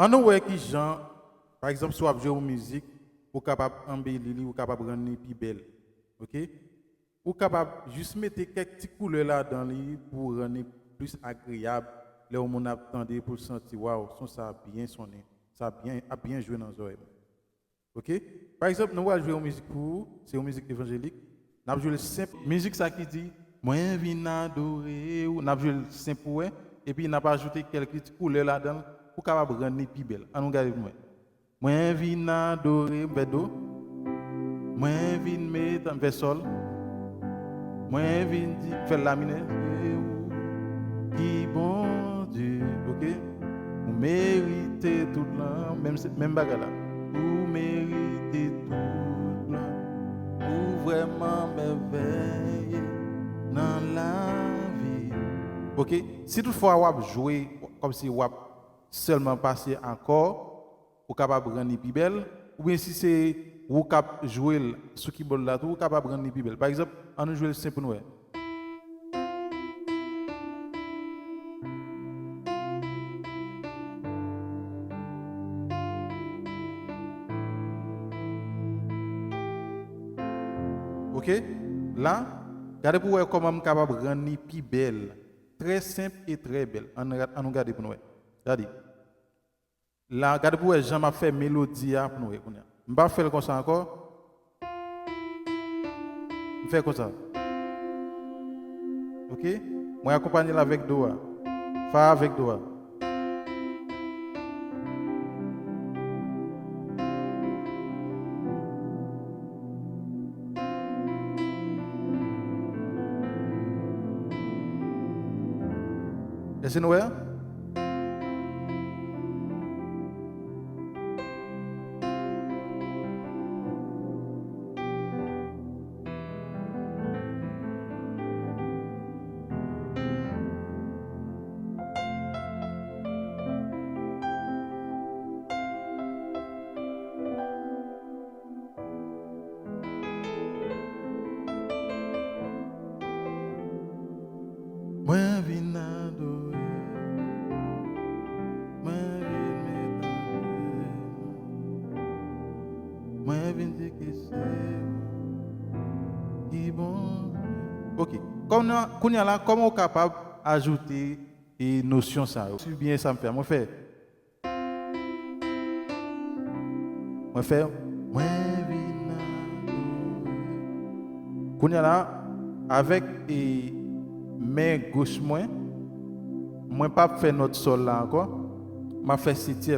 En nous voit qui gens, par exemple, soit jouer une musique, ou capable embellir, ou capable rendre plus belle. OK? Ou capable juste mettre quelques petites couleurs là dans lui pour rendre plus agréable. Là où on attendait pour sentir waouh, ça a bien sonné, a bien joué dans les oreilles. OK? Par exemple, nous allons jouer une musique pour, c'est une musique évangélique. Nous allons jouer le simple musique ça qui dit moi viens adorer ou nous allons jouer le simple ouais et puis nous allons ajouter quelques petites couleurs là-dedans pour capable rendre plus belle. On nous regarde moi. Moi viens adorer vers do. Moi viens mettre vers sol. Moi viens faire la mine qui bon Dieu, OK? Vous méritez tout là, même bagarre là. Vous méritez tout là. Vous vraiment merveilleux dans la vie. OK? Si toutefois vous avez joué comme si vous avez seulement passé encore, vous êtes capable de rendre plus belle, ou bien si c'est vous capable de jouer ce qui est là, vous êtes capable de rendre plus belle. Par exemple, on nous joue le simple nous. OK? Là, regardez pour voir comment je suis capable de rendre plus belle. Très simple et très belle. On nous regarde pour nous. Regardez. Là, regardez pour voir, Jean m'a fait mélodie pour nous. Je ne vais pas faire comme ça encore. Je fais comme ça. OK? Moi, accompagner avec doigt. Fa avec doigt. Est-ce que nous voyons? Moi, viens adorer. Moi, viens m'adorer. Moi, viens dire que c'est qui bon. OK. Comme là, comment on est capable d'ajouter une notion ça? Si bien ça me fait. Moi, faire. Moi, viens adorer. Comme là, avec main gauche, moi pas faire notre sol là encore. M'a fait septième.